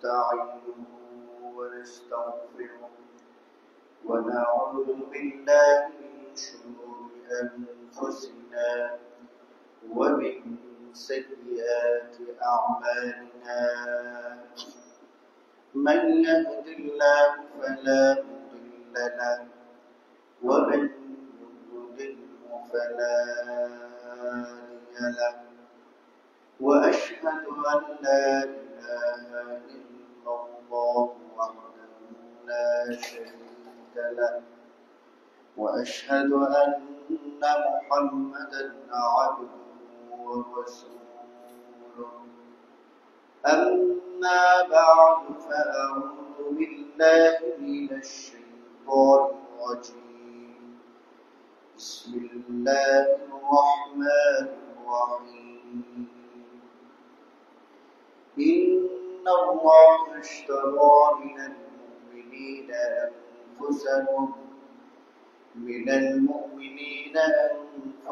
ونستعينه ونستغفره ونعوذ بالله من شرور أنفسنا ومن سيئات أعمالنا من يهد الله فلا مضل له ومن يضلل فلا هادي له وأشهد أن لا إله إلا الله وحده لا شريك له وأشهد أن محمدا عبده ورسوله أما بعد فأعوذ بالله من الشيطان الرجيم بسم الله الرحمن الرحيم إن الله اشترى من المؤمنين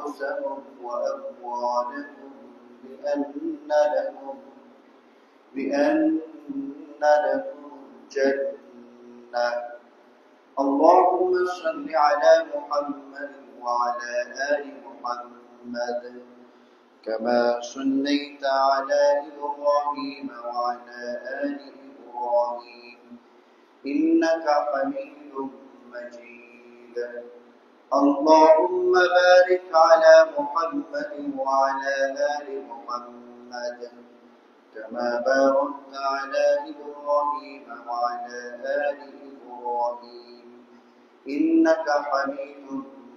أنفسهم وأموالهم بأن لهم الجنة اللهم صل على محمد وعلى آل محمد كما صليت على إبراهيم وعلى آل إبراهيم إنك حميد مجيد اللهم بارك على محمد وعلى آل محمد كما باركت على إبراهيم وعلى آل إبراهيم إنك حميد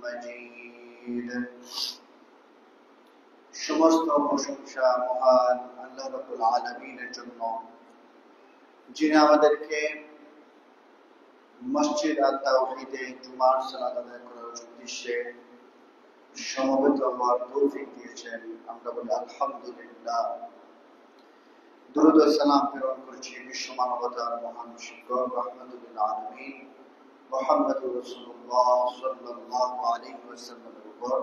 مجيد সমস্ত প্রশংসা মহান আল্লাহ রাব্বুল আলামিনের জন্য, যিনি আমাদেরকে মসজিদ আত-তাওহীদে জুমার সালাত আদায় করার উদ্দেশ্যে সমবেত হওয়ার তৌফিক দিয়েছেন। আমরা বলি আলহামদুলিল্লাহ। দরুদ ও সালাম প্রেরণ করছি বিশ্ব মানবতার মহান শিক্ষক রাহমাতুল লিল আলামিন মুহাম্মদুর রাসূলুল্লাহ সাল্লাল্লাহু আলাইহি ওয়াসাল্লামের উপর,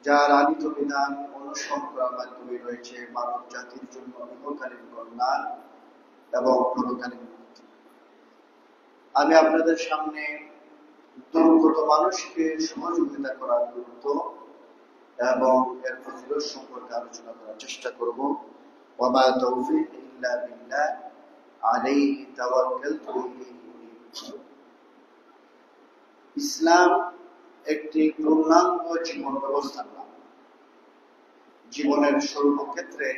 যার আনিত বিধান অনুসরণ করার মাধ্যমে রয়েছে মানব জাতির জন্য ইহকালীন কল্যাণ এবং পরকালীন মুক্তি। আমি আপনাদের সামনে দুর্গত মানুষকে সহযোগিতা করার গুরুত্ব এবং এর ফজিলত সম্পর্কে আলোচনা করার চেষ্টা করব। ওয়া তাওফীক ইল্লা বিল্লাহ আলাইহি তাওয়াক্কালতু ওয়া ইলাইহি উনীব। ইসলাম একটি পূর্ণাঙ্গ জীবন ব্যবস্থার নাম। জীবনের সর্বক্ষেত্রে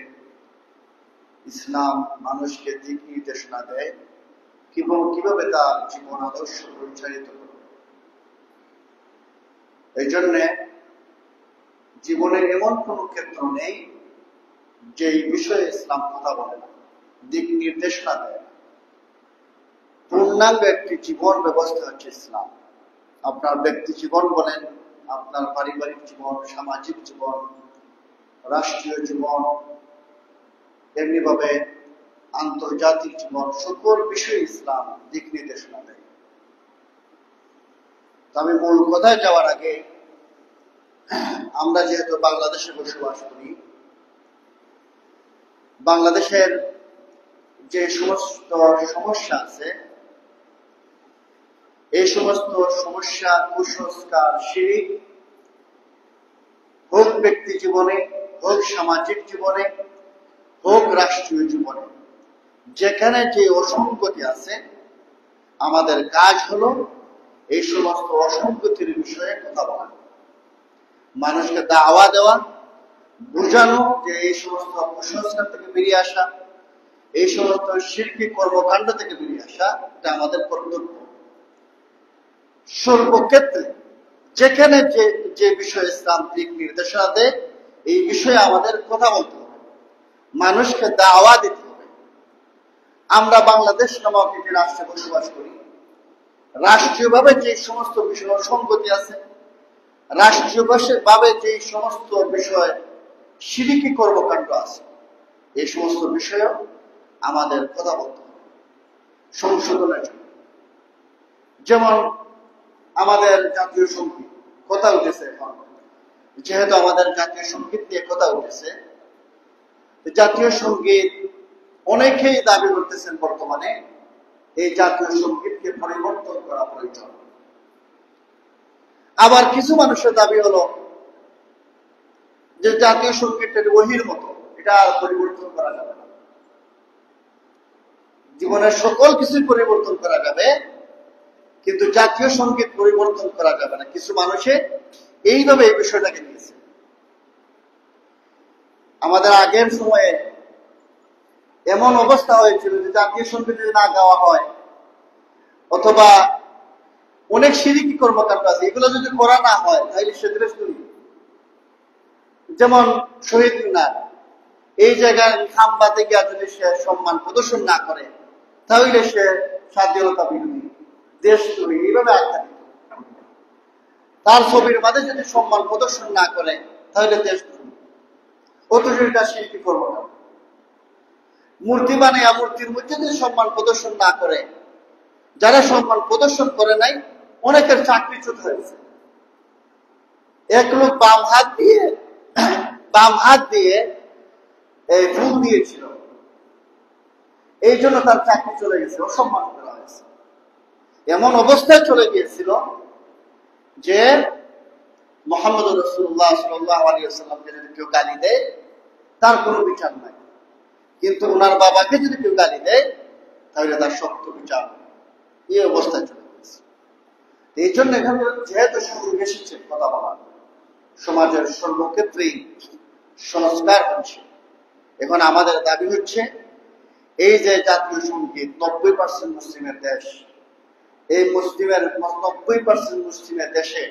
ইসলাম মানুষকে দিক নির্দেশনা দেয় কিভাবে তার জীবন আদর্শ পরিচালিত করবে। এই জন্য জীবনে এমন কোন ক্ষেত্র নেই যে বিষয়ে ইসলাম কথা বলে না, দিক নির্দেশনা দেয় না। পূর্ণাঙ্গ একটি জীবন ব্যবস্থা হচ্ছে ইসলাম। আপনার ব্যক্তি জীবন বলেন, আপনার পারিবারিক জীবন, সামাজিক জীবন, রাষ্ট্রীয় জীবন, এমনিভাবে আন্তর্জাতিক জীবন, সকল বিষয়ে ইসলাম দিক নির্দেশনা দেয়। আমি মূল কথায় যাওয়ার আগে, আমরা যেহেতু বাংলাদেশে বসবাস করি, বাংলাদেশের যে সমস্ত সমস্যা আছে, এই সমস্ত সমস্যা, কুসংস্কার, শিরক, হোক ব্যক্তি জীবনে, হোক সামাজিক জীবনে, হোক রাষ্ট্রীয় জীবনে, যেখানে যে অসঙ্গতি আছে, আমাদের কাজ হলো এই সমস্ত অসঙ্গতির বিষয়ে কথা বলা, মানুষকে দাওয়া দেওয়া, বোঝানো যে এই সমস্ত কুসংস্কার থেকে বেরিয়ে আসা, এই সমস্ত শিরকি কর্মকাণ্ড থেকে বেরিয়ে আসা, এটা আমাদের কর্তব্য। সর্বক্ষেত্রে যেখানে যে বিষয়ে ইসলাম দিক নির্দেশনা দেয়, এই বিষয়ে আমাদের কথা বলতে হবে, মানুষকে দাওয়া দিতে হবে। আমরা বাংলাদেশ নামক একটি রাষ্ট্রে বসবাস করি। রাষ্ট্রীয়ভাবে যে সমস্ত বিষয় অসঙ্গতি আছে, রাষ্ট্রীয়ভাবে যে সমস্ত বিষয় শিরকি কর্মকাণ্ড আছে, এই সমস্ত বিষয়ে আমাদের কথা বলতে হবে সংশোধনের জন্য। যেমন আমাদের জাতীয় সঙ্গীত কথা উঠেছে, এখন যেহেতু আমাদের জাতীয় সঙ্গীত নিয়ে কথা উঠেছে, জাতীয় সঙ্গীত অনেকেই দাবি করতেছেন বর্তমানে এই জাতীয় সঙ্গীতকে পরিবর্তন করা প্রয়োজন। আবার কিছু মানুষের দাবি হলো যে জাতীয় সঙ্গীতের ওহির মতো, এটা আর পরিবর্তন করা যাবে না। জীবনের সকল কিছুই পরিবর্তন করা যাবে, কিন্তু জাতীয় সঙ্গীত পরিবর্তন করা যাবে না। কিছু মানুষে এইভাবে এই বিষয়টাকে নিয়েছে। আমাদের আগের সময়ে এমন অবস্থা হয়েছিল যে জাতীয় সঙ্গীত যদি না গাওয়া হয়, অথবা অনেক শিরকি কর্মকাণ্ড আছে, এগুলো যদি করা না হয় তাহলে সে দেশদ্রোহী। যেমন শহীদ মিনার, এই জায়গায় খাম্বাতে গিয়ে যদি সে সম্মান প্রদর্শন না করে তাহলে সে স্বাধীনতা বিরোধী, দেশদ্রোহী, এইভাবে আখ্যা দিত। তার ছবির মাঝে যদি সম্মান প্রদর্শন না করে তাহলে দেশদ্রোহী, অথচ এটা শিল্পী কর্মকাণ্ড। মূর্তি বানিয়ে মূর্তির মধ্যে যদি সম্মান প্রদর্শন না করে, যারা সম্মান প্রদর্শন করে নাই অনেকের চাকরিচ্যুত হয়েছে। এক লোক বাম হাত দিয়ে ফুল দিয়েছিল, এই জন্য তার চাকরি চলে গেছে, অসম্মান করা হয়েছে। এমন অবস্থায় চলে গিয়েছিল যে মুহাম্মদ রাসূলুল্লাহ সাল্লাল্লাহু আলাইহি ওয়াসাল্লামকে যদি কেউ গালি দেয় তার কোনো বিচার নাই, কিন্তু ওনার বাবাকে যদি কেউ গালি দেয় তাহলে তার শক্ত বিচার। এই অবস্থায় চলে গেছে। এই জন্য এখানে যেহেতু সুযোগ এসেছে কথা বলার, সমাজের সর্বক্ষেত্রেই সংস্কার হচ্ছে। এখন আমাদের দাবি হচ্ছে এই যে জাতীয় সঙ্গীত, 90% মুসলিমের দেশ, এই 90% মুসলিমের দেশে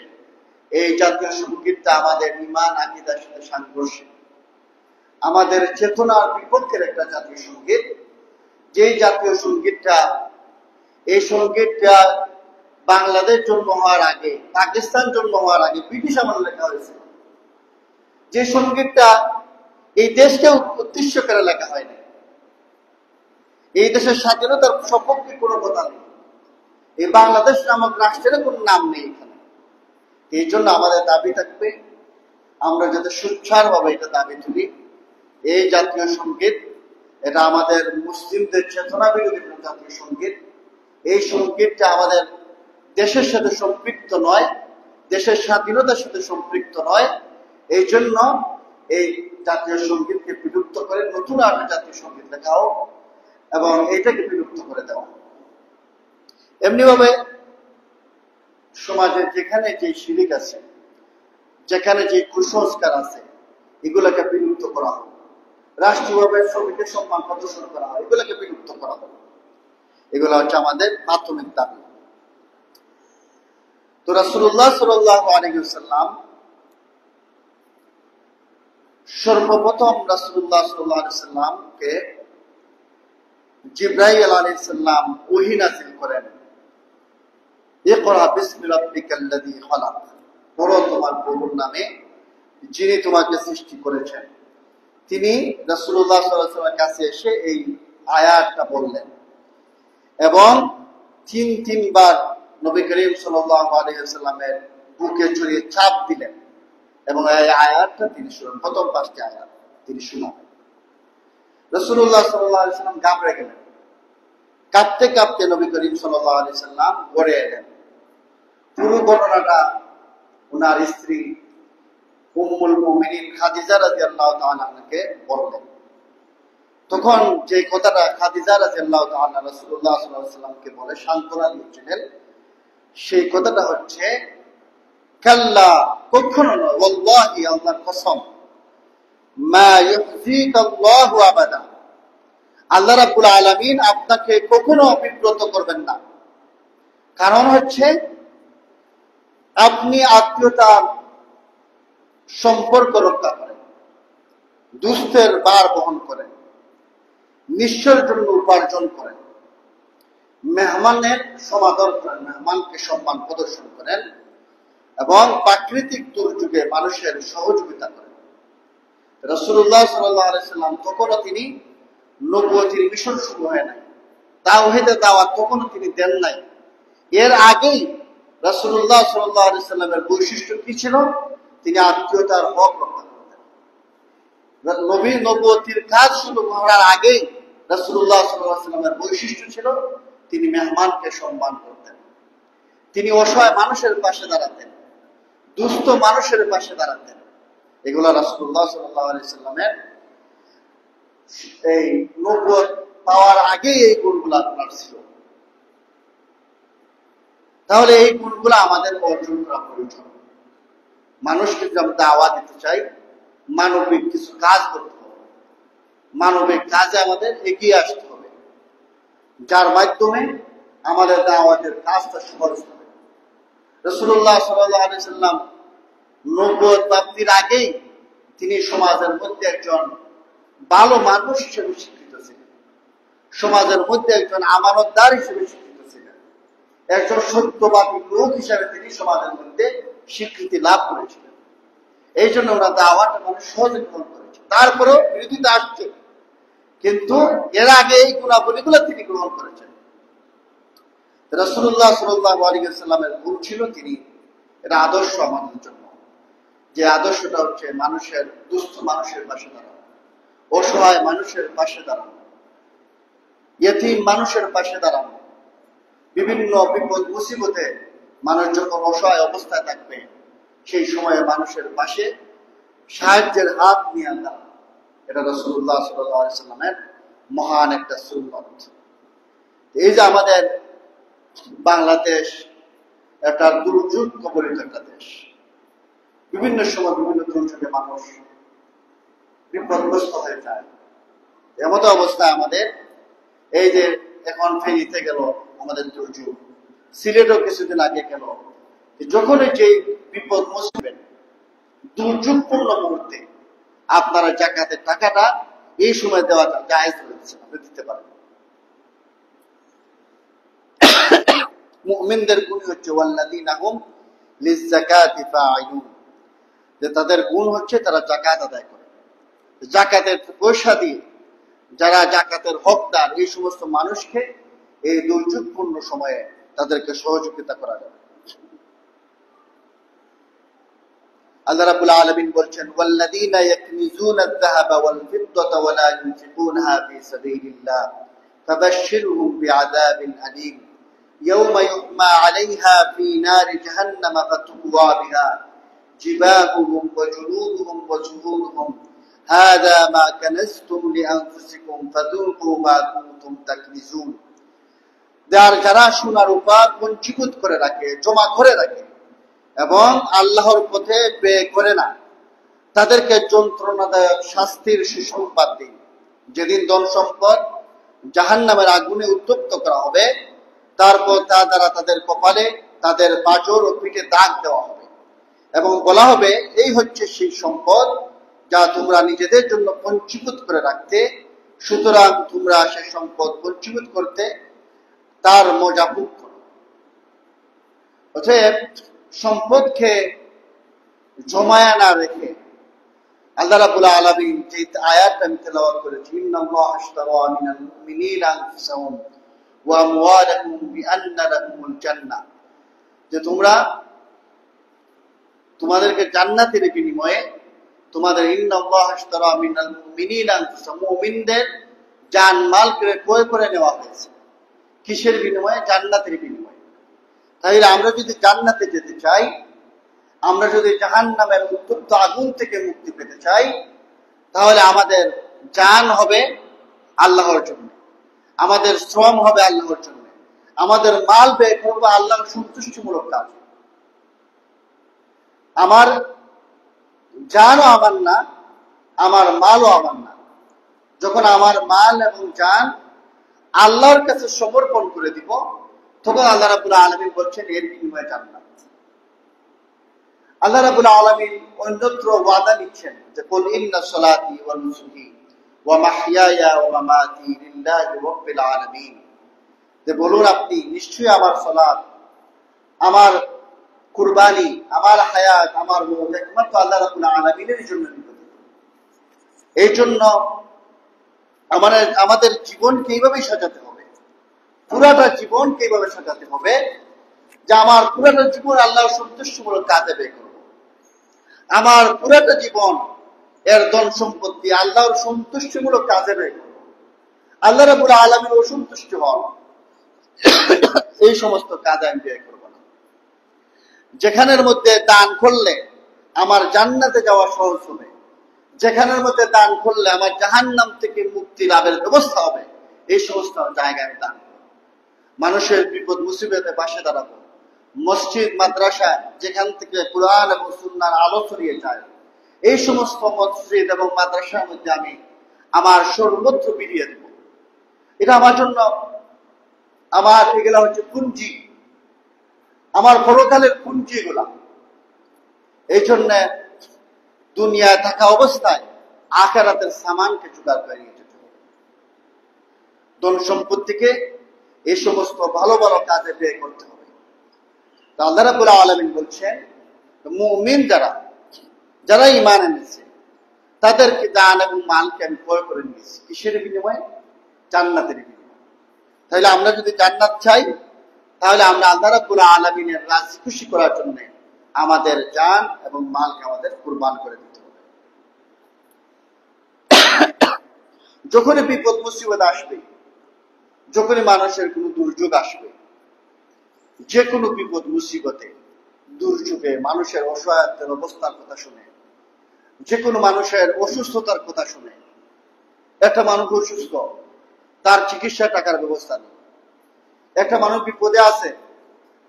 এই জাতীয় সঙ্গীতটা আমাদের ঈমান আকীদার সাথে সাংঘর্ষিক, আমাদের চেতনার বিপক্ষের একটা জাতীয় সঙ্গীত। যেই জাতীয় সঙ্গীতটা, এই সঙ্গীতটা বাংলাদেশ জন্ম হওয়ার আগে, পাকিস্তান জন্ম হওয়ার আগে ব্রিটিশ আমলে লেখা হয়েছিল। যে সঙ্গীতটা এই দেশকে উদ্দেশ্য করে লেখা হয়নি, এই দেশের স্বাধীনতার সপক্ষে কোনো কথা নেই, এই বাংলাদেশ নামক রাষ্ট্রের কোনো নাম নেই এখানে। এই জন্য আমাদের দাবি থাকবে, আমরা যাতে সুচ্ছারভাবে এটা দাবি তুলি, এই জাতীয় সঙ্গীত এটা আমাদের মুসলিমদের চেতনা বিরোধী জাতীয় সঙ্গীত। এই সঙ্গীতটা আমাদের দেশের সাথে সম্পৃক্ত নয়, দেশের স্বাধীনতার সাথে সম্পৃক্ত নয়। এই জন্য এই জাতীয় সঙ্গীতকে বিলুপ্ত করে নতুন আরেকটা জাতীয় সঙ্গীত লেখা হোক এবং এইটাকে বিলুপ্ত করে দেওয়া। এমনিভাবে সমাজে যেখানে যে শিরিক আছে, যেখানে যে কুসংস্কার আছে, এগুলোকে বিলুপ্ত করা হোক। রাষ্ট্রীয়ভাবে শ্রমিকের সম্মান প্রদর্শন করা হয়, এগুলোকে বিলুপ্ত করা হোক। এগুলো হচ্ছে আমাদের প্রাথমিক দাবি। তো রাসূলুল্লাহ সাল্লাল্লাহু আলাইহি ওয়াসাল্লাম সর্বপ্রথম রাসূলুল্লাহ সাল্লাল্লাহু আলাইহি ওয়াসাল্লামকে জিবরাইল আলাইহিস সালাম ওহী নাযিল করেন, ইকরা বিসমি রাব্বিকাল্লাযী খালাক, পড়ো তোমার প্রভুর নামে যিনি তোমাকে সৃষ্টি করেছেন। তিনি রাসূলুল্লাহ সাল্লাল্লাহু আলাইহি ওয়াসাল্লামের কাছে এসে এই আয়াতটা বললেন এবং তিনবার নবী করিম সাল্লাল্লাহু আলাইহি ওয়াসাল্লামের বুকে জড়িয়ে চাপ দিলেন এবং এই আয়াতটা তিনি শুনলেন। প্রথম 5টি আয়াত তিনি শোনালেন। রাসূলুল্লাহ সাল্লাল্লাহু আলাইহি ওয়াসাল্লাম ঘাবড়ে গেলেন। কাঁপতে কাঁপতে নবী করিম সাল্লাল্লাহু আলাইহি ওয়াসাল্লাম ঘরে এলেন। পুরো ঘটনাটা ওনার স্ত্রী উম্মুল মুমিনিন খাদিজা রাদিয়াল্লাহু তাআলা আনহাকে বললেন। তখন যে কথাটা খাদিজা রাদিয়াল্লাহু তাআলা রাসূলুল্লাহ সাল্লাল্লাহু আলাইহি ওয়াসাল্লামকে বলে সান্ত্বনা দিয়েছিলেন, সেই কথাটা হচ্ছে কাল্লা, কখনো নয়, ওয়াল্লাহি, আল্লাহর কসম, মা ইউযিকাল্লাহু আবাদা, আল্লাহ রাব্বুল আলামিন আপনাকে কখনো বিব্রত করবেন না। কারণ হচ্ছে আপনি আত্মীয়তার সম্পর্ক রক্ষা করেন, দুস্থের ভার বহন করেন, নিঃস্বের জন্য উপার্জন করেন, মেহমানের সমাদর করেন, মেহমানকে সম্মান প্রদর্শন করেন এবং প্রাকৃতিক দুর্যোগে মানুষের সহযোগিতা করেন। রাসূলুল্লাহ সাল্লাল্লাহু আলাইহি ওয়াসাল্লাম তখনও তিনি নবুয়তের মিশন শুরু হয় নাই, তাওহীদের দাওয়াত তখনও তিনি দেন নাই। এর আগেই রাসূলুল্লাহ সাল্লাল্লাহু আলাইহি ওয়াসাল্লামের বৈশিষ্ট্য কি ছিল? তিনি আত্মীয়তার হক রক্ষা করতেন। নবী নবুয়তের কাজ শুরু করার আগেই রাসূলুল্লাহ সাল্লাল্লাহু আলাইহি ওয়াসাল্লামের বৈশিষ্ট্য ছিল তিনি মেহমানকে সম্মান করতেন, তিনি অসহায় মানুষের পাশে দাঁড়াতেন, দুস্থ মানুষের পাশে দাঁড়াতেন। এগুলো রাসূলুল্লাহ সাল্লাল্লাহু আলাইহি ওয়াসাল্লামের এই নবুয়ত পাওয়ার আগেই এই গুণগুলো আপনার ছিল। তাহলে এই গুণগুলো আমাদের অর্জন করা প্রয়োজন। মানুষকে যদি আমরা দাওয়াত দিতে চাই, মানবিক কিছু কাজ করতে হবে, মানবিক কাজে আমাদের এগিয়ে আসতে হবে, যার মাধ্যমে আমাদের দাওয়াতের কাজটা সহজ হবে। রাসূলুল্লাহ সাল্লাল্লাহু আলাইহি ওয়াসাল্লাম নবুয়ত প্রাপ্তির আগেই তিনি সমাজের মধ্যে একজন ভালো মানুষ হিসেবে স্বীকৃত ছিলেন, সমাজের মধ্যে একজন আমানতদার হিসেবে স্বীকৃত ছিলেন, একজন সত্যবাদী লোক হিসেবে তিনি সমাজের মধ্যে স্বীকৃতি লাভ করেছিলেন। এই জন্য ওরা দাওয়াতটা মানুষ সহজে গ্রহণ করেছে। তারপরেও বিরোধিতা আসছে, কিন্তু এর আগে এই গুণাবলীগুলো তিনি গ্রহণ করেছেন। রাসূলুল্লাহ সাল্লাল্লাহু আলাইহি ওয়াসাল্লামের গুণ ছিল তিনি এটা আদর্শ আমাদের জন্য, যে আদর্শটা হচ্ছে মানুষের, দুস্থ মানুষের পাশে দাঁড়ানো, অসহায় মানুষের পাশে দাঁড়ানো, ইয়েতিম মানুষের পাশে দাঁড়ানো, বিভিন্ন বিপদ মুসিবতে মানুষ যখন অসহায় অবস্থায় থাকবে সেই সময়ে মানুষের পাশে সাহায্যের হাত নিয়ে দাঁড়ানো, এটা রাসূলুল্লাহ সাল্লাল্লাহু আলাইহি ওয়াসাল্লামের মহান একটা সুন্নাত। এই যে আমাদের বাংলাদেশ একটা দুর্যোগ কবলিত একটা দেশ, বিভিন্ন সময় বিভিন্ন দুর্যোগে মানুষ বিপদগ্রস্ত হয়ে যায়। এমতো অবস্থায় আমাদের এই যে এখন ফেনীতে গেল আমাদের দুর্যোগ, সিলেটও কিছুদিন আগে গেল, যখনই যে বিপদ মুসিবত দুর্যোগপূর্ণ মুহূর্তে আপনারা জাকাতের টাকাটা এই সময় দেওয়াটা জায়েজ রয়েছে, আপনি দিতে পারেন। মুমিনদের গুণ হচ্ছে ওয়াল্লাযীনা হুম লিয-যাকাতি ফাঈলুন, যে তাদের গুণ হচ্ছে তারা যাকাত আদায় করে। যাকাতের পয়সা দিয়ে যারা যাকাতের হকদার এই সমস্ত মানুষকে এই দুর্যোগপূর্ণ সময়ে তাদেরকে সহযোগিতা করা যাবে। আল্লাহ রাব্বুল আলামিন বলছেন ওয়াল্লাযীনা ইয়াকনিজুনা আয-যাহাবা ওয়াল-ফিদ্দাতা ওয়া লা ইউনফিকুনহা ফী সাবিলিল্লাহ ফাবাশশিরহুম বিআযাবিন আলীম ইয়াওমা ইউহমা আলাইহা ফী নারি জাহান্নাম ফাতুকওয়া বিহা জিবাহুহুম ওয়া জুলুদুহুম ওয়া যুহুরুহুম হাযা মা কানাজতুম লিআনফুসিকুম ফাযুকু মা কুনতুম তাকনিজুন। যারা সোনার উপর পঞ্জীভূত করে রাখে, জমা করে রাখে এবং আল্লাহর পথে ব্যয় করে না, তাদেরকে যন্ত্রণাদায়ক শাস্তির সুসংবাদ দিন। যেদিন ধন সম্পদ জাহান্নামের আগুনে উত্তপ্ত করা হবে, তারপর তা দ্বারা তাদের কপালে, তাদের পাঁজর ও পিঠে দাগ দেওয়া হবে এবং বলা হবে এই হচ্ছে সেই সম্পদ যা তোমরা নিজেদের জন্য পঞ্জীভূত করে রাখতে, সুতরাং তোমরা সেই সম্পদ পঞ্জীভূত করতে তার মজা ভোগ করো। অতএব সম্পদকে জমায়া না রেখে আল্লাহ রাব্বুল আলামিন যে আয়াতটা আমি তেলাওয়াত করেছি, ইন্নাল্লাহা আশতারা মিনাল মুমিনিনা আনফুসাহুম ওয়া আমওয়ালাহুম বিআন্না লাহুমুল জান্নাহ, যে তোমরা তোমাদেরকে জান্নাতের বিনিময়ে তোমাদের ইন্নাল্লাহা আশতারা মিনাল মুমিনিনা আনফুসাহুম, মুমিনদের জান মাল ক্রয় করে নেওয়া হয়েছে। কিসের বিনিময়ে? জান্নাতের বিনিময়ে। তাহলে আমরা যদি জান্নাতে যেতে চাই, আমরা যদি জাহান্নামের উত্তপ্ত আগুন থেকে মুক্তি পেতে চাই, তাহলে আমাদের জান হবে আল্লাহর জন্য, আমাদের শ্রম হবে আল্লাহর জন্য, আমাদের মাল ব্যয় করবো আল্লাহর সন্তুষ্টিমূলক কাজ। আমার জানও আমার না, আমার মালও আমার না। যখন আমার মাল এবং জান আল্লাহর কাছে সমর্পণ করে দিব, তখন আল্লাহ রাব্বুল আলামিন বলছেন এর বিনিময়ে জান্নাত। আল্লাহ রাব্বুল আলামিন অন্যত্র ওয়াদা নিচ্ছেন যে কুল ইন্না সলাতি ওয়া নুসুকি ওয়া মাহইয়ায়া ওয়া মামাতি লিল্লাহি রাব্বিল আলামিন, যে বলুন আপনি নিশ্চয়ই আমার সালাত, আমার কুরবানি, আমার হায়াত, আমার মওত একমাত্র আল্লাহ রাব্বুল আলামিনের জন্য নিবেদিত। এই জন্য আমাদের জীবনকে এইভাবে সাজাতে হবে, পুরাটা জীবনকে এইভাবে সাজাতে হবে যে আমার পুরাটা জীবন আল্লাহর সন্তুষ্টিমূলক কাজে ব্যয় করব, আমার পুরাটা জীবন এর ধন সম্পত্তি আল্লাহর সন্তুষ্টিমূলক কাজে ব্যয় করব, আল্লাহ রাব্বুল আলামিন অসন্তুষ্ট হন, এই সমস্ত কাজ আমি ব্যয় করব না। যেখানের মধ্যে দান করলে আমার জান্নাতে যাওয়া সহজ হবে, যেখানের মধ্যে দান করলে আমার জাহান্নাম থেকে মুক্তি লাভের ব্যবস্থা হবে, এই সমস্ত জায়গায় আমি দান করব। মানুষের বিপদ মুসিবতে পাশে দাঁড়াবো। মসজিদ মাদ্রাসা যেখান থেকে কুরআন এবং সুন্নাহর আলো ছড়িয়ে যায়, এই সমস্ত মসজিদ এবং মাদ্রাসার মধ্যে আমি আমার সর্বত্র বিলিয়ে দেব। এটা আমার জন্য, আমার এগুলা হচ্ছে পুঞ্জি, আমার পরকালের পুঞ্জি এগুলা। এই জন্য দুনিয়ায় থাকা অবস্থায় আখিরাতের সামানকে জোগাড় করে নিয়ে যেতে হবে। ধন সম্পত্তিকে এই সমস্ত ভালো ভালো কাজে ব্যয় করতে হবে। আল্লাহ রাব্বুল আলামিন বলছেন, মুমিন যারা ঈমান এনেছে তাদেরকে দান এবং মালকে আমি ক্রয় করে নিয়েছি। কিসের বিনিময়ে? জান্নাতের বিনিময়ে। তাহলে আমরা যদি জান্নাত চাই, তাহলে আমরা আল্লাহ রাব্বুল আলামিনের রাজি খুশি করার জন্য আমাদের জান এবং মালকে আমাদের কুরবান করে দিতে হবে। যখনই বিপদ মুসিবত আসবে, যখনই মানুষের কোনো দুর্যোগ আসবে, যে কোনো বিপদ মুসিবতে দুর্যোগে মানুষের অসহায়ত্বের অবস্থার কথা শুনে, যে কোনো মানুষের অসুস্থতার কথা শুনে, একটা মানুষ অসুস্থ, তার চিকিৎসা টাকার ব্যবস্থা নেই, একটা মানুষ বিপদে আছে,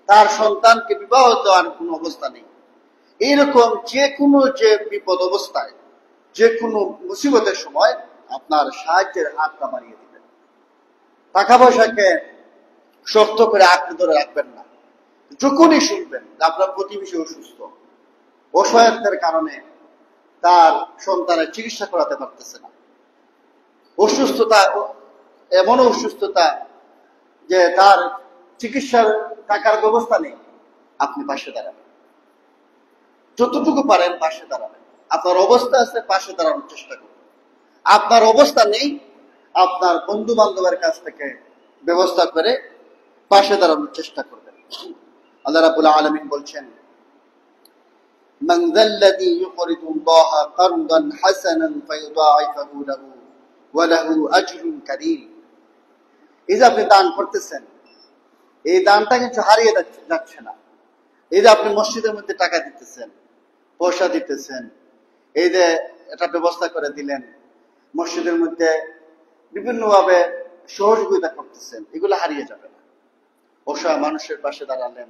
তার সন্তানকে বিবাহ দেওয়ার কোনো অবস্থা নেই, এইরকম যে কোনো যে বিপদ অবস্থায়, যে কোনো মুসিবতের সময় আপনার সাহায্যের হাতটা বাড়িয়ে দিবেন। টাকা পয়সাকে শক্ত করে আঁকড়ে ধরে রাখবেন না। যখনই শুনবেন আপনার প্রতিবেশী অসুস্থ, অসহায়ত্বের কারণে তার সন্তানের চিকিৎসা করাতে পারতেছে না, অসুস্থতা এমন অসুস্থতা যে তার চিকিৎসার টাকার ব্যবস্থা নেই, আপনি পাশে দাঁড়াবেন। যতটুকু পারেন পাশে দাঁড়াবেন। আপনার অবস্থা আছে, পাশে দাঁড়ানোর চেষ্টা করবেন। আপনার অবস্থা নেই, আপনার বন্ধু বান্ধবের কাছ থেকে ব্যবস্থা করে পাশে দাঁড়ানোর চেষ্টা করবেন। আল্লাহ রাব্বুল আলামিন বলছেন, মান যাল্লাযী ইউকরিদুল্লাহা কারদান হাসানান ফায়ুদাঈফাহু লাহু ওয়া লাহু আজরুন কারীম। এই যে আপনি দান করতেছেন, এই দানটা কিছু হারিয়ে যাচ্ছে না। এই যে আপনি মসজিদের মধ্যে টাকা দিতেছেন, পয়সা দিতেছেন, এই যে এটা ব্যবস্থা করে দিলেন, মসজিদের মধ্যে বিভিন্নভাবে সহযোগিতা করতেছেন, এগুলো হারিয়ে যাবে না। অসহায় মানুষের পাশে দাঁড়ালেন,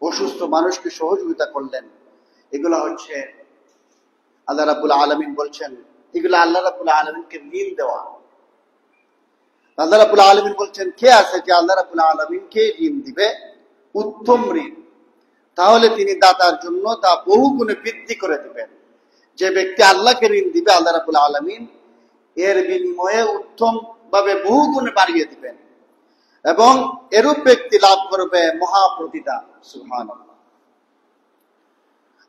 অসুস্থ মানুষকে সহযোগিতা করলেন, এগুলো হচ্ছে আল্লাহ রাব্বুল আলামিন বলছেন, এগুলো আল্লাহ রাব্বুল আলামিনকে ঋণ দেওয়া। আল্লাহ রাব্বুল আলামিন বলছেন, কে আছে যে আল্লাহ রাব্বুল আলামিনকে ঋণ দিবে? উত্তম ঋণ। তাহলে তিনি দাতার জন্য তা বহু গুণে বৃদ্ধি করে দিবেন। যে ব্যক্তি আল্লাহকে ঋণ দিবে, আল্লাহ রাব্বুল আলামিন এর বিনিময়ে উত্তম ভাবে বহু গুণে বাড়িয়ে দিবেন এবং এরূপ ব্যক্তি লাভ করবে মহাপ্রতিদান। সুবহানাল্লাহ।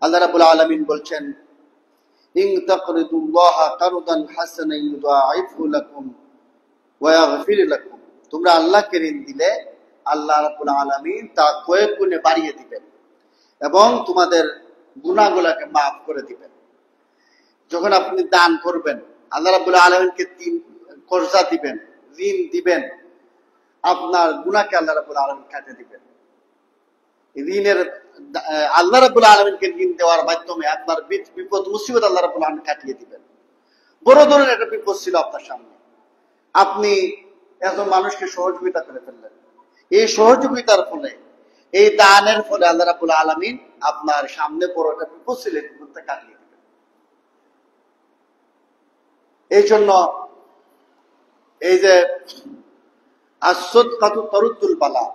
আল্লাহ রাব্বুল আলামিন বলছেন, ইন তাকরিদুল্লাহা কারদান হাসানান ইউদাঈফু লাকুম ওয়া ইয়াগফির লাকুম। তোমরা আল্লাহকে ঋণ দিলে আল্লাহ রাব্বুল আলামিন তা কয়েক গুণে বাড়িয়ে দিবেন এবং তোমাদের গুনাহগুলোকে মাফ করে দিবেন। যখন আপনি দান করবেন, আল্লাহ রাব্বুল আলামিনকে কর্জা দিবেন, ঋণ দিবেন, আপনার গুনাহকে আল্লাহ রাব্বুল আলামিন কাটিয়ে দিবেন। ঋণের আল্লাহ রাব্বুল আলামিনকে ঋণ দেওয়ার মাধ্যমে আপনার বিপদ মুসিবত আল্লাহ রাব্বুল আলামিন কাটিয়ে দিবেন। বড় ধরনের একটা বিপদ ছিল আপনার সামনে, আপনি একজন মানুষকে সহযোগিতা করে ফেললেন, এই সহযোগিতার ফলে, এই দানের ফলে আল্লাহ রাব্বুল আলামিন আপনার সামনে বড় একটা বিপদ ছিল, বিপদটা কাটিয়ে দিবেন। এই জন্য এই যে as-সাদকাতু তারুদ্দুল বালা,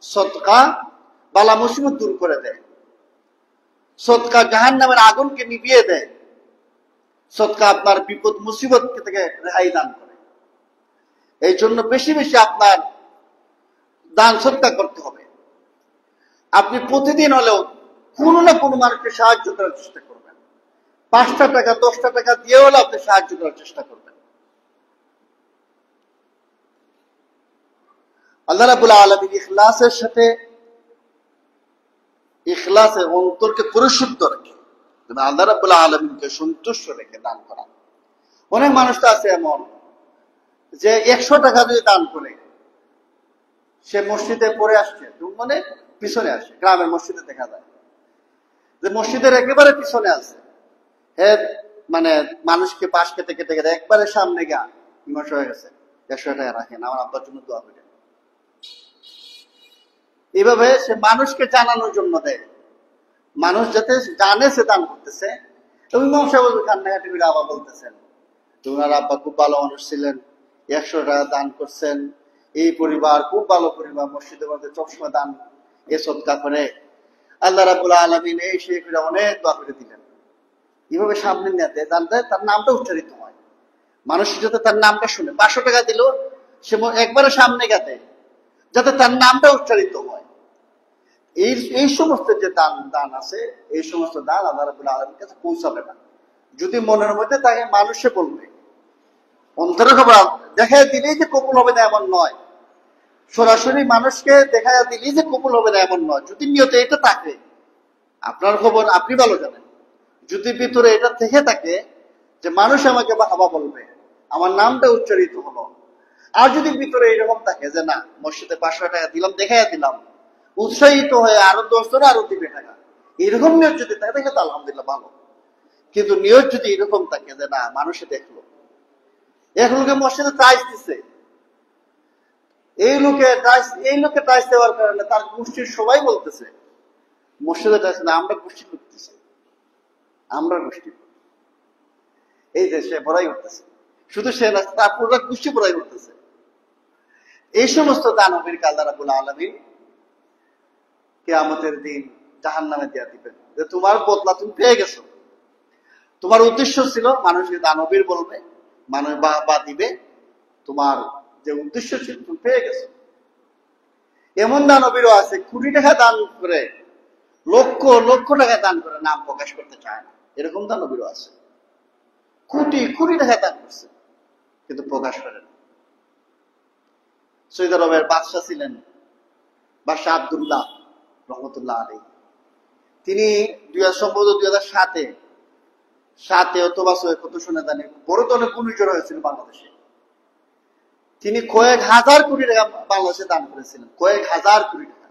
সদকা বালা মুসিবত দূর করে দেয়, সদকা জাহান্নামের আগুনকে নিভিয়ে দেয়, সদকা আপনার বিপদ মুসিবত থেকে রেহাই দান করে। এই জন্য বেশি বেশি আপনার দান সদকা করতে হবে। আপনি প্রতিদিন হলেও কোনো না কোনো মানুষকে সাহায্য করার চেষ্টা করবেন। 5টা টাকা 10টা টাকা দিয়ে হলেও আপনি সাহায্য করার চেষ্টা করবেন। আল্লাহ রাব্বুল আলামিন ইখলাসের সাথে, ইখলাসে অন্তরকে পরিশুদ্ধ রেখে আল্লাহ রাব্বুল আলামিনকে সন্তুষ্ট রেখে দান করা। অনেক মানুষ তো আছে এমন যে 100 টাকা যদি দান করে, সে মসজিদে পড়ে আসছে, মানে পিছনে আসে, গ্রামের মসজিদে দেখা যায় যে মসজিদের একেবারে পিছনে আছে, হ্যাঁ, মানে মানুষকে পাশ কেটে কেটে কেটে একবারে সামনে গা ইমাম হয়ে গেছে, 100 টাকা রাখেন, আমার আব্বার জন্য দোয়া করেন। এইভাবে সে মানুষকে জানানোর জন্য দেয়, মানুষ যাতে জানে সে দান করতেছে। ইমাম সাহেব কান্নাকাটি করে আবার বলতেছেন, তোমার আব্বা খুব ভালো মানুষ ছিলেন, 100 টাকা দান করছেন, এই পরিবার খুব ভালো পরিবার, মসজিদের মধ্যে সবসময় দান এ সদকা করে, আল্লাহ রাব্বুল আলামিন এই সেই করে অনেক দোয়া করে দিলেন। এইভাবে সামনে নিতে জানতে তার নামটা উচ্চারিত হয়, মানুষ যাতে তার নামটা শুনে। 500 টাকা দিল, সে একবারে সামনে গেতে যাতে তার নামটা উচ্চারিত হয়। এই সমস্ত যে দান আছে, এই সমস্ত দান আল্লাহ রাব্বুল আলামিনের কাছে পৌঁছাবে না যদি মনের মধ্যে তাকে মানুষে বলবে। অন্তরে খবর দেখা দিলেই যে কবুল হবে না এমন নয়, সরাসরি মানুষকে দেখা দিলেই যে কবুল হবে না এমন নয়। যদি নিয়তে এটা থাকে, আপনার খবর আপনি ভালো জানেন, যদি ভিতরে এটা থেকে থাকে যে মানুষ আমাকে বাবা বলবে, আমার নামটা উচ্চারিত হলো, আর যদি ভিতরে এরকম থাকে যে না, মসজিদে 500 টাকা দিলাম, দেখাইয়া দিলাম, উৎসাহিত হয়ে আরো 10 জন আরো দিবে টাকা, এরকম নিয়ত যদি থাকে তাহলে তো আলহামদুলিল্লাহ ভালো। কিন্তু নিয়ত যদি এরকম থাকে যে না, মানুষে দেখলো, এক লোকে মসজিদে প্রাইজ দিচ্ছে, এই লোকে প্রাইজ দেওয়ার কারণে তার গোষ্ঠীর সবাই বলতেছে মসজিদে প্রাইজ না, আমরা গোষ্ঠী করতেছি, আমরা গোষ্ঠী, এই যে সে বড়াই করতেছে, শুধু সে না, তার পুরো গোষ্ঠী বড়াই করতেছে। এই সমস্ত দানবীর আল্লাহ রাব্বুল আলামিন কিয়ামতের দিন জাহান্নামে দিয়ে দিবেন যে তোমার বদলা তুমি পেয়ে গেছো। তোমার উদ্দেশ্য ছিল মানুষকে দানবীর বলবে, মানুষ বা দিবে, তোমার যে উদ্দেশ্য ছিল তুমি পেয়ে গেছো। এমন দানবীরও আছে 20 টাকা দান করে, লক্ষ লক্ষ টাকা দান করে নাম প্রকাশ করতে চায় না, এরকম দানবীরও আছে। কোটি টাকা দান করছে কিন্তু প্রকাশ করে না। সৌদি আরবের বাদশাহ ছিলেন বাদশাহ আব্দুল্লাহ রহমতুল্লাহ আলাইহি। তিনি 2007 অথবা 6 কত শুনে জানি, বড় ধরনের ঘূর্ণিঝড় হয়েছিল বাংলাদেশে। তিনি কয়েক হাজার কোটি টাকা বাংলাদেশে দান করেছিলেন, কয়েক হাজার কোটি টাকা।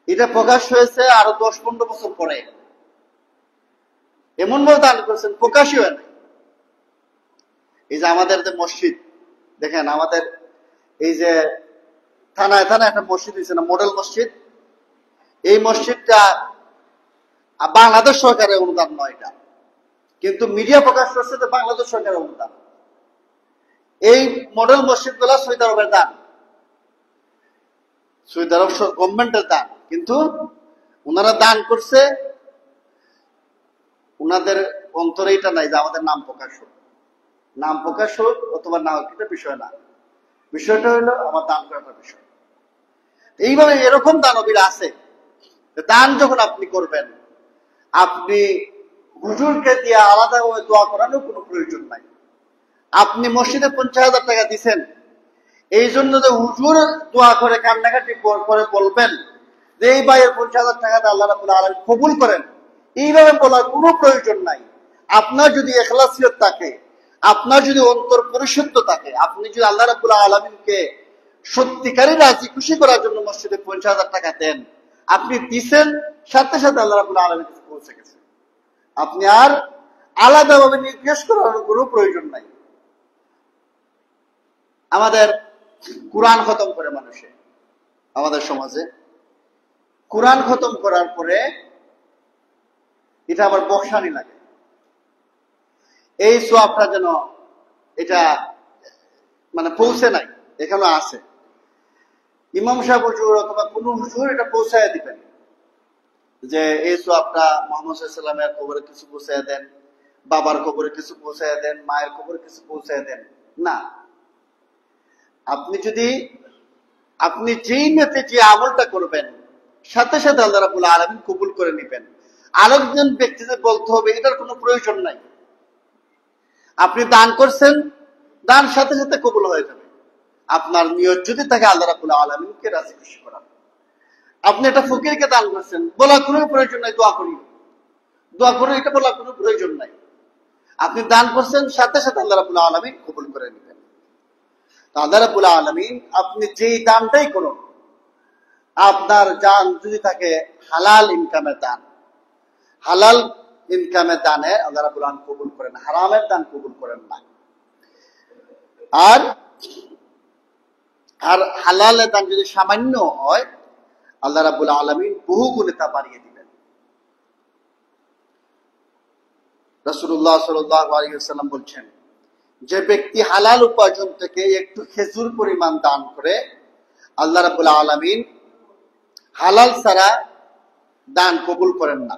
এটা প্রকাশ হয়েছে আরো 10-15 বছর পরে। এমন ভাবে দান করেছেন প্রকাশই হয় নাই। এই যে আমাদের যে মসজিদ দেখেন, আমাদের এই যে থানায় একটা মসজিদ হয়েছে না, মডেল মসজিদ, এই মসজিদটা বাংলাদেশ সরকারের অনুদান নয়, এটা কিন্তু মিডিয়া প্রকাশ করছে যে বাংলাদেশ সরকারের অনুদান। এই মডেল মসজিদ গুলা সৌদি আরবের দান, সৌদি আরব গভর্নমেন্টের দান, কিন্তু ওনারা দান করছে, ওনাদের অন্তরে এটা নাই যে আমাদের নাম প্রকাশ হোক অথবা না হোক, এটা বিষয় না। বিষয়টা হলো আমার দান করার বিষয়। এইভাবে এরকম দানবীর আছে। দান যখন আপনি করবেন, আপনি হুজুরকে দিয়ে আলাদাভাবে দোয়া করানোর কোনো প্রয়োজন নাই। আপনি মসজিদে 50,000 টাকা দিচ্ছেন, এই জন্য যে হুজুর দোয়া করে কান্নাকাটি করে বলবেন যে এই ভাইয়ের 50,000 টাকাটা আল্লাহ রাব্বুল আলামিন কবুল করেন, এইভাবে বলার কোনো প্রয়োজন নাই। আপনার যদি ইখলাসিয়ত থাকে, আপনার যদি অন্তর পরিশুদ্ধ থাকে, আপনি যদি আল্লাহ রাব্বুল আলামিনকে সত্যিকারী রাজি খুশি করার জন্য মসজিদে 50,000 টাকা দেন, আপনি দিচ্ছেন, সাথে সাথে আল্লাহ রাব্বুল আলামিনের কাছে পৌঁছে গেছে। আপনি আর আলাদাভাবে নির্দেশ করার কোনো প্রয়োজন নাই। আমাদের কোরআন খতম করে মানুষে, আমাদের সমাজে কোরআন খতম করার পরে এটা আবার বকশানি লাগে। এই সোয়াবটা যেন এটা মানে পৌঁছে নাই, এখানে আছে। ইমাম সাহেব হুজুর অথবা কোন হুজুর এটা পৌঁছায় দিবেন যে এই সোয়াবটা মুহাম্মদ সাল্লাল্লাহু আলাইহি ওয়াসাল্লামের কবরে কিছু পৌঁছায় দেন, বাবার কবরে কিছু পৌঁছায় দেন, মায়ের কবরে কিছু পৌঁছায় দেন না। আপনি যেই নিয়তে যে আমলটা করবেন, সাথে সাথে আল্লাহ রাব্বুল আলামিন কবুল করে নেবেন। আরেকজন ব্যক্তিদের বলতে হবে এটার কোনো প্রয়োজন নাই। আপনি দান করছেন, দান সাথে সাথে কবুল হয়ে যাবে। আপনার নিয়ত যদি থাকে আল্লাহ রাব্বুল আলামিনকে রাজি খুশি করা। আপনি এটা ফকিরকে দান করছেন, বলার কোনো প্রয়োজন নাই দোয়া করি, এটা বলার কোনো প্রয়োজন নাই। আপনি দান করছেন, সাথে সাথে আল্লাহ রাব্বুল আলামিন কবুল করে নেবেন। আল্লাহ রাব্বুল আলামিন আপনি যেই দানটাই করুন, আপনার দান যদি থাকে হালাল ইনকামের দান, হালাল ইনকামের দানে আল্লাহ রাব্বুল আলামিন কবুল করেন, হারামের দান কবুল করেন না। আর হালালের দান যদি সামান্য হয়, আল্লাহ রাব্বুল আলামিন বহু গুণে তা বাড়িয়ে দিবেন। রাসূলুল্লাহ সাল্লাল্লাহু আলাইহি ওয়াসাল্লাম বলছেন, যে ব্যক্তি হালাল উপার্জন থেকে একটু খেজুর পরিমাণ দান করে, আল্লাহ রাব্বুল আলামিন হালাল ছাড়া দান কবুল করেন না।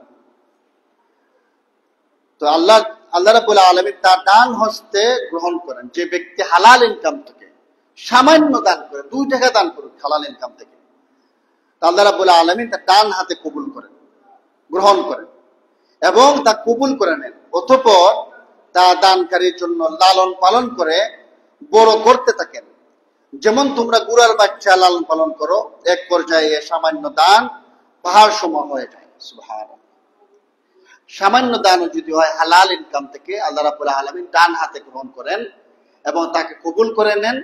তো আল্লাহ রাব্বুল আলামিন তার দান হস্তে গ্রহণ করেন। যে ব্যক্তি হালাল ইনকাম থেকে সামান্য দান করে, 2 টাকা দান করুক হালাল ইনকাম থেকে, আল্লাহ রাব্বুল আলামিন তার ডান হাতে কবুল করেন, গ্রহণ করেন এবং তা কবুল করে নেন। অতঃপর তা দানকারীর জন্য লালন পালন করে বড় করতে থাকেন। যেমন তোমরা গুড়ার বাচ্চা লালন পালন করো, এক পর্যায়ে সামান্য দান পাহাড় সমান হয়ে যায়। সুবহানাল্লাহ। সামান্য দানও যদি হয় হালাল ইনকাম থেকে, আল্লাহ রাব্বুল আলামিন ডান হাতে গ্রহণ করেন এবং তাকে কবুল করে নেন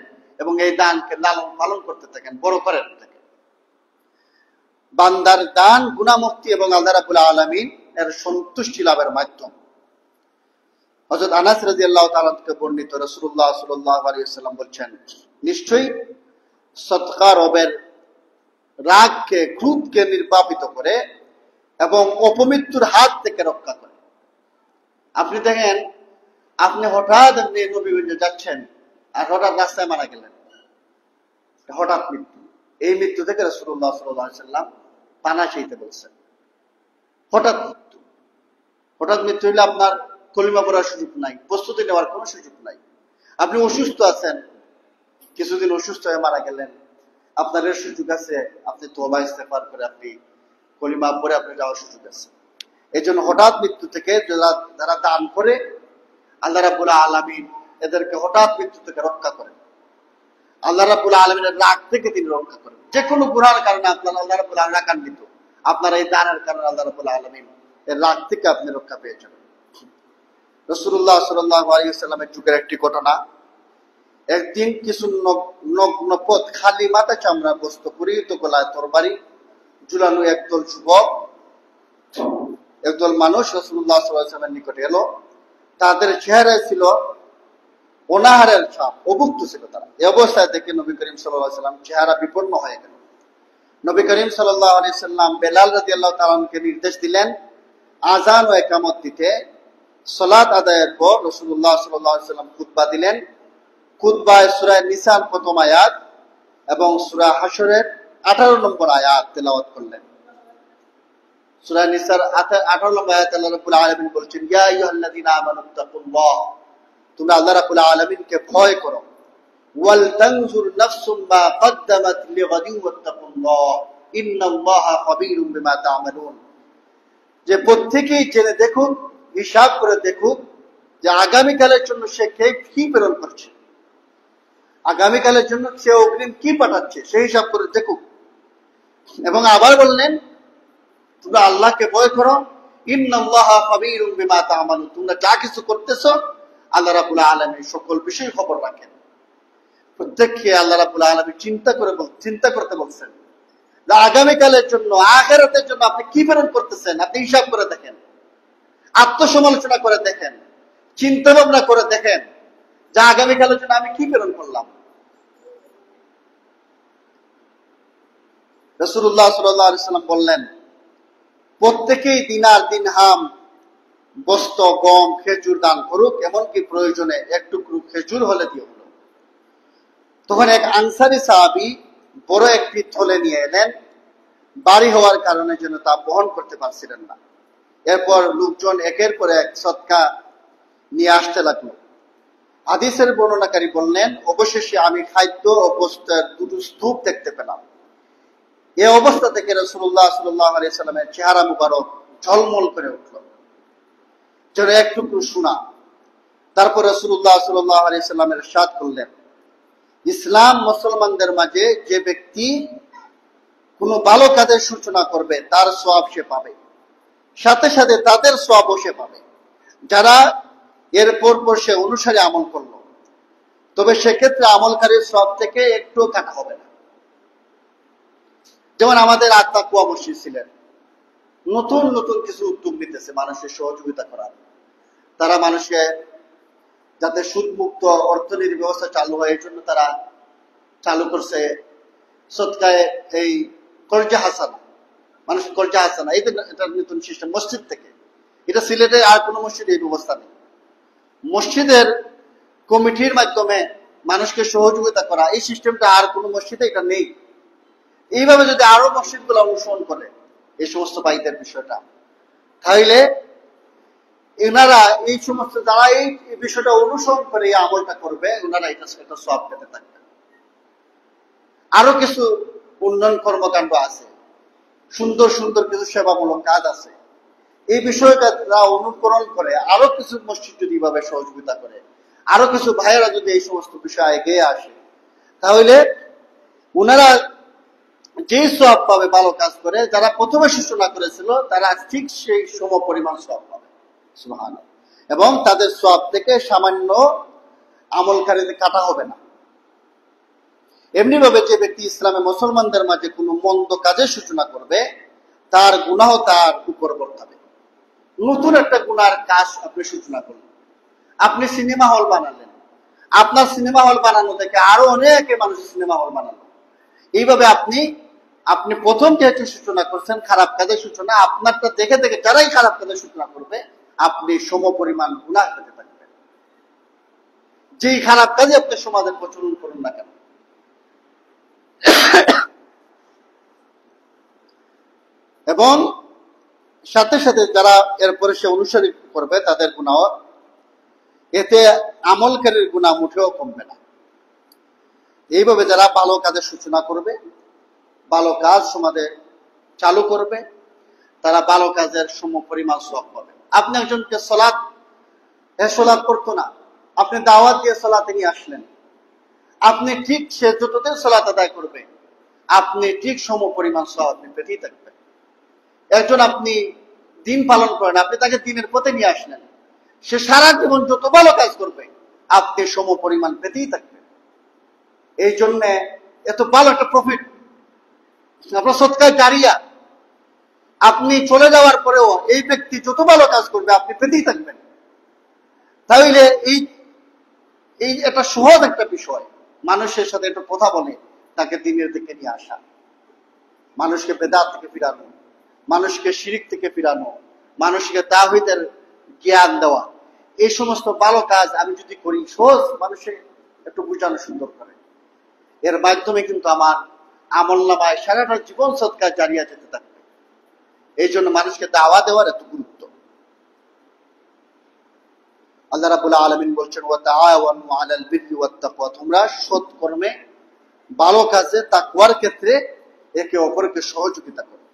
এবং এই দানকে লালন পালন করতে থাকেন, বড় করেন থাকেন। বান্দার দান গুনাহমুক্তি এবং আল্লাহ রাব্বুল আলামিন এর সন্তুষ্টি লাভের মাধ্যম। হযরত আনাস রাদিয়াল্লাহু তাআলা থেকে বর্ণিত, রাসূলুল্লাহ সাল্লাল্লাহু আলাইহি ওয়াসাল্লাম বলেন, নিশ্চয়ই সদকা রবের রাগকে, ক্রোধকে নির্বাপিত করে এবং অপমৃত্যুর হাত থেকে রক্ষা করে। আপনি দেখেন, আপনি হঠাৎ নবীগঞ্জে যাচ্ছেন আর হঠাৎ রাস্তায় মারা গেলেন, হঠাৎ মৃত্যু। এই মৃত্যু থেকে রাসূলুল্লাহ সাল্লাল্লাহু আলাইহি ওয়াসাল্লাম পানা চাইতে বলছেন। হঠাৎ মৃত্যু, হঠাৎ মৃত্যু হলে আপনার কলিমা পড়ার সুযোগ নাই, প্রস্তুতি নেওয়ার কোনো সুযোগ নাই। আপনি অসুস্থ আছেন, কিছুদিন অসুস্থ হয়ে মারা গেলেন, আপনার এর সুযোগ আছে, আপনি তওবা ইস্তেগফার করে আপনি কলিমা পড়ে আপনি যাওয়ার সুযোগ আছে। এই জন্য হঠাৎ মৃত্যু থেকে যারা দান করে, আল্লাহ রাব্বুল আলামিন এদেরকে হঠাৎ মৃত্যু থেকে রক্ষা করেন। আল্লাহ রাব্বুল আলামিনের রাগ থেকে তিনি রক্ষা করেন। যে কোনো গুনাহের কারণে আপনার আল্লাহ রাব্বুল আলামিন রাগান্বিত, আপনার এই দানের কারণে আল্লাহ রাব্বুল আলামিন এর রাগ থেকে আপনি রক্ষা পেয়েছেন। রাসূলুল্লাহ সাল্লাল্লাহু আলাইহি ওয়াসাল্লামের যুগের একটি ঘটনা। একদিন কিছু নগ্ন পথ, খালি মাথা চামড়া বস্ত্র পরিহিত, গলায় তরবারি ঝুলানো একদল যুবক, একদল মানুষ রাসূলুল্লাহ সাল্লাল্লাহু আলাইহি ওয়াসাল্লামের নিকটে এলো। তাদের চেহারায় ছিল অনাহারের ছাপ, অভুক্ত ছিল তারা। এই অবস্থায় দেখে নবী করিম সাল্লাল্লাহু আলাইহি ওয়াসাল্লাম চেহারা বিপন্ন হয়ে গেল। নবী করিম সাল্লাল্লাহু আলাইহি ওয়াসাল্লাম বেলাল রাদিয়াল্লাহু তাআলা আনহুকে নির্দেশ দিলেন আযান ও ইকামত দিতে। সালাত আদায়ের পর রাসূলুল্লাহ সাল্লাল্লাহু আলাইহি ওয়াসাল্লাম খুতবা দিলেন। খুতবায় সূরা নিসার প্রথম আয়াত এবং সূরা হাশরের 18 নম্বর আয়াত তেলাওয়াত করলেন। সূরা নিসার 18 নম্বর আয়াতে আল্লাহ রাব্বুল আলামিন বলেছেন, ইয়া আইয়ুহাল্লাযীনা আমানুত্তাকুল্লাহ, তোমরা আল্লাহ রাব্বুল আলামিনকে ভয় করো। ওয়াল তানজুর নাফসুম মা কদ্দামাত লিগাদিন ওয়াত্তাকুল্লাহ ইন্নাল্লাহা খাবীরুম বিমা তা'মালুন। যে প্রত্যেকেই জেনে দেখুন, হিসাব করে দেখুন যে আগামীকালের জন্য সে কি প্রেরণ করছে, আগামীকালের জন্য সে অগ্রিম কি পাঠাচ্ছে, সেই হিসাব করে দেখুন। এবং আবার বললেন, তোমরা আল্লাহকে ভয় করো, ইন্নাল্লাহা খাবীরুম বিমা তা'মালুন, তোমরা যা কিছু করতেছো আল্লাহ রাব্বুল আলামিন সকল বিষয় খবর রাখেন। প্রত্যেককে আল্লাহ রাব্বুল আলামিন চিন্তা করতে বলছেন যে আগামীকালের জন্য, আখিরাতের জন্য আপনি কি প্রেরণ করতেছেন, আপনি হিসাব করে দেখেন, আত্মসমালোচনা করে দেখেন, চিন্তা ভাবনা করে দেখেন যে আগামীকালের জন্য আমি কি প্রেরণ করলাম। রাসূলুল্লাহ সাল্লাল্লাহু আলাইহি ওয়াসাল্লাম বললেন, প্রত্যেকেই দিনার, দিরহাম, বস্ত্র, গম, খেজুর দান করুক, এমনকি প্রয়োজনে এক টুকরো খেজুর হলে দিয়ে হলো। তখন এক আনসারী সাহাবী বড় একটি থলে নিয়ে এলেন। বাড়ি হওয়ার কারণে যেন তা বহন করতে পারছিলেন না। এরপর লোকজন একের পর এক সদকা নিয়ে আসতে লাগলো। হাদিসের বর্ণনাকারী বললেন, অবশেষে আমি খাদ্য ও বস্ত্রের দুটো স্তূপ দেখতে পেলাম। এই অবস্থা থেকে রাসূলুল্লাহ সাল্লাল্লাহু আলাইহি ওয়াসাল্লামের চেহারা মুবারক ঝলমল করে উঠল, যেন একটুকু সোনা। তারপর রাসূলুল্লাহ সাল্লাল্লাহু আলাইহি ওয়াসাল্লাম ইরশাদ করলেন, ইসলাম মুসলমানদের মাঝে যে ব্যক্তি কোনো ভালো কাজের সূচনা করবে তার সওয়াব সে পাবে, সাথে সাথে তাদের সওয়াবও সে পাবে যারা এর পর সে অনুসারে আমল করলো। তবে সেক্ষেত্রে আমলকারীর সওয়াব থেকে একটু কাটা হবে না। যেমন আমাদের আত্মাকুয়া মসজিদ ছিলেন, নতুন নতুন কিছু উদ্যোগ নিতেছে মানুষের সহযোগিতা করার। তারা মানুষকে যাতে সুদমুক্ত অর্থনীতির ব্যবস্থা চালু হয় এই জন্য তারা চালু করছে সদকায়ে এই কর্জা হাসানা, মানুষ কর্জা হাসানা, এটা নতুন সিস্টেম মসজিদ থেকে। এটা সিলেটে আর কোনো মসজিদে এই ব্যবস্থা নেই। মসজিদের কমিটির মাধ্যমে মানুষকে সহযোগিতা করা, এই সিস্টেমটা আর কোনো মসজিদে এটা নেই। এইভাবে যদি আরো মসজিদগুলো অনুসরণ করে এই সমস্ত ভাইদের বিষয়টা, তাহলে এনারা এই সমস্ত যারা এই বিষয়টা অনুসরণ করে এই আমলটা করবে, ওনারা এটা সওয়াব পেতে থাকবে। আরো কিছু উন্নয়ন কর্মকাণ্ড আছে, সুন্দর সুন্দর কিছু সেবামূলক কাজ আছে। এই বিষয়টা অনুকরণ করে আরো কিছু মসজিদ যদি এভাবে সহযোগিতা করে, আরো কিছু ভাইয়েরা যদি এই সমস্ত বিষয়ে এগিয়ে আসে, তাহলে ওনারা যে সওয়াব পাবে ভালো কাজ করে, যারা প্রথমে সূচনা করেছিল তারা ঠিক সেই সম পরিমাণ সওয়াব পাবে। সুবহানাল্লাহ। এবং তাদের সওয়াব থেকে সামান্য আমলকারীদের কাটা হবে না। এমনি ভাবে যে ব্যক্তি ইসলামে মুসলমানদের মাঝে কোনো মন্দ কাজের সূচনা করবে, তার গুনাহ তার উপর বর্তাবে। নতুন একটা গুনার কাজ আপনি সূচনা করলেন, আপনি সিনেমা হল বানালেন, আপনার সিনেমা হল বানানো থেকে আরো অনেকে মানুষ সিনেমা হল বানালো। এইভাবে আপনি প্রথম যেহেতু সূচনা করছেন খারাপ কাজের সূচনা, আপনারটা দেখে দেখে যারাই খারাপ কাজের সূচনা করবে আপনি সম পরিমাণ গুনাহ পেতে থাকবেন। যেই খারাপ কাজে আপনি সমাজে প্রচলন করুন না কেন। এবং সাথে সাথে যারা এরপরে সে অনুসারী করবে তাদের গুনাহ, এতে আমলকারীর গুনাহ মুঠেও কমবে না। এইভাবে যারা ভালো কাজের সূচনা করবে, ভালো কাজ সমাজে চালু করবে, তারা ভালো কাজের সম পরিমাণ সওয়াব পাবে। আপনি একজনকে সালাত করতো না, আপনি দাওয়াত দিয়ে সালাতে নিয়ে আসলেন, আপনি ঠিক সে যতদিন সালাত আদায় করবে আপনি ঠিক সম পরিমাণ সওয়াব আপনি পেতেই থাকবেন। একজন আপনি দিন পালন করেন, আপনি তাকে দিনের পথে নিয়ে আসলেন, সে সারা জীবন যত ভালো কাজ করবে আপনি সম পরিমাণ পেতেই থাকবেন। এই জন্য এত ভালো একটা প্রফিট আপনার সদকায়ে জারিয়া, আপনি চলে যাওয়ার পরেও এই ব্যক্তি যত ভালো কাজ করবে আপনি পেতেই থাকবেন। তাহলে এই একটা সহজ একটা বিষয়, মানুষের সাথে একটু কথা বলে তাকে দিনের দিকে নিয়ে আসা, মানুষকে বেদাত থেকে ফিরানো, মানুষকে শিরিক থেকে ফিরানো, মানুষকে তাওহীদের জ্ঞান দেওয়া, এই সমস্ত ভালো কাজ আমি যদি করি, সহজ মানুষের একটু বুঝানো সুন্দর করে, এর মাধ্যমে কিন্তু আমার আমলনামায় সারাটা জীবন সদকায়ে জারিয়া যেতে থাকবে। এই জন্য মানুষকে দাওয়া দেওয়ার এত গুরুত্ব। আল্লাহ রাব্বুল আলামিন বলছেন, ওয়া তাআওয়ানু আলাল বিররি ওয়াত তাকওয়া, তোমরা সৎ কর্মে ভালো কাজে তাকওয়ার ক্ষেত্রে একে অপরকে সহযোগিতা করো।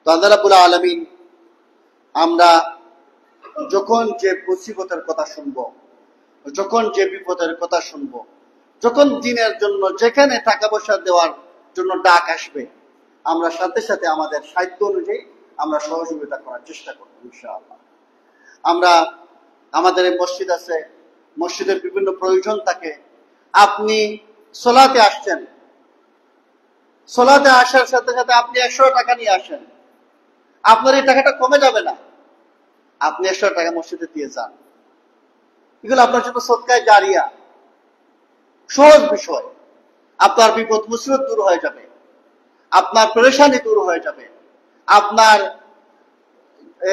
তো আল্লাহ রাব্বুল আলামিন, আমরা যখন যে মুসিবতের কথা শুনবো, যখন যে বিপদের কথা শুনবো, যখন দিনের জন্য যেখানে টাকা পয়সা দেওয়ার জন্য ডাক আসবে, আমরা সাথে সাথে আমাদের সাধ্য অনুযায়ী আমরা সহযোগিতা করার চেষ্টা করব ইনশাআল্লাহ। আমরা আমাদের মসজিদ আছে, মসজিদের বিভিন্ন প্রয়োজন থাকে। আপনি সলাতে আসছেন, সলাতে আসার সাথে সাথে আপনি 100 টাকা নিয়ে আসেন, আপনার এই টাকাটা কমে যাবে না, আপনি 100 টাকা মসজিদে দিয়ে যান। এগুলো আপনার জন্য সদকায়ে জারিয়া, সহজ বিষয়। আপনার বিপদ মুসিবত দূর হয়ে যাবে, আপনার পেরেশানি দূর হয়ে যাবে, আপনার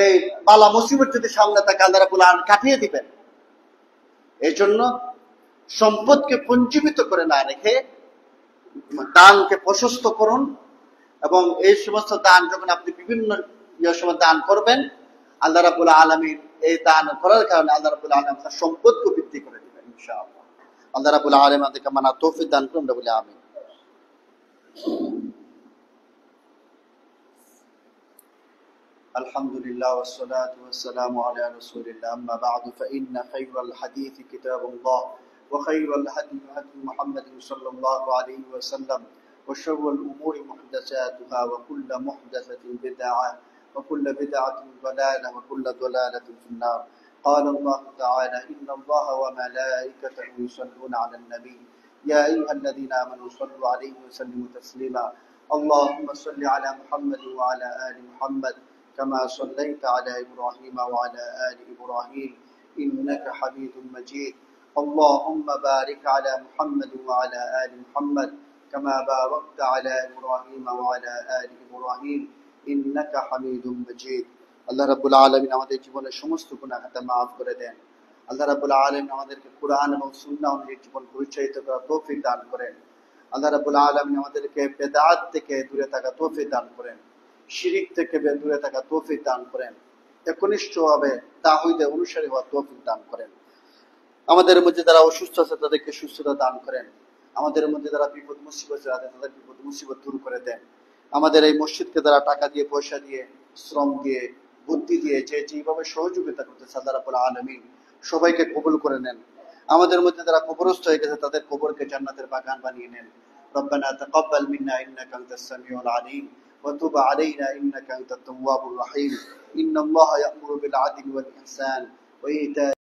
এই বালা মুসিবত যদি সামনে থাকে আল্লাহ রাব্বুল আলামিন কাটিয়ে দিবেন। এই জন্য সম্পদকে পুঞ্জীবিত করে না রেখে দানকে প্রশস্ত করুন, এবং এই সমস্ত দান যখন আপনি বিভিন্ন সময় দান করবেন, আল্লাহ রাব্বুল আলামিন এই দান করার কারণে আল্লাহ রাব্বুল আলামিন আপনার সম্পদকে বৃদ্ধি করে দিবেন ইনশাআল্লাহ। আল্লাহ রাব্বুল আলামিন আমাদেরকে মানা তৌফিক দান করুন, আমরা বলি আমিন। الحمد لله والصلاة والسلام على رسول الله، أما بعد فإن خير الحديث كتاب الله، وخير الهدي هدي محمد صلى الله عليه وسلم، وشر الأمور محدثاتها، وكل محدثة بدعة، وكل بدعة ضلالة، وكل ضلالة في النار। قال الله تعالى إن الله وملائكته يصلون على النبي يا أيها الذين آمنوا صلوا عليه وسلموا تسليما اللهم صل على محمد وعلى آل محمد كما صليت على إبراهيم وعلى آل إبراهيم إنك حميد مجيد اللهم بارك على محمد وعلى آل محمد كما باركت على إبراهيم وعلى آل إبراهيم إنك حميد مجيد আল্লাহ রাব্বুল আলামিন আমাদের জীবনের সমস্ত গুনাহ খাতা maaf করে দেন আল্লাহ রাব্বুল আলামিন আমাদেরকে কুরআন এবং সুন্নাহ অনুযায়ী জীবন পরিচালিত করার তৌফিক দান করেন আল্লাহ রাব্বুল আলামিন আমাদেরকে বিদআত থেকে দূরে থাকা তৌফিক দান করেন শিরক থেকে দূরে থাকা তৌফিক দান করেন একনিষ্ঠভাবে তাওহীদে অনুসারী হওয়ার তৌফিক দান করেন আমাদের মধ্যে যারা অসুস্থ আছে তাদেরকে সুস্থতা দান করেন আমাদের মধ্যে যারা বিপদ মুসিবত আছে তাদের বিপদ মুসিবত দূর করে দেন আমাদের এই মসজিদকে যারা টাকা দিয়ে পয়সা দিয়ে শ্রম দিয়ে বুদ্ধি দিয়ে যেভাবে সহযোগিতা করতেছে আল্লাহ রাব্বুল আলামিন সবাইকে কবুল করে নেন আমাদের মধ্যে যারা কবরস্থ হয়ে গেছে তাদের কবরকে জান্নাতের বাগান বানিয়ে নেন ربنا تقبل منا إنك أنت السميع العليم وتب علينا إنك أنت التواب الرحيم إن الله يأمر بالعدل والإحسان وإيتاء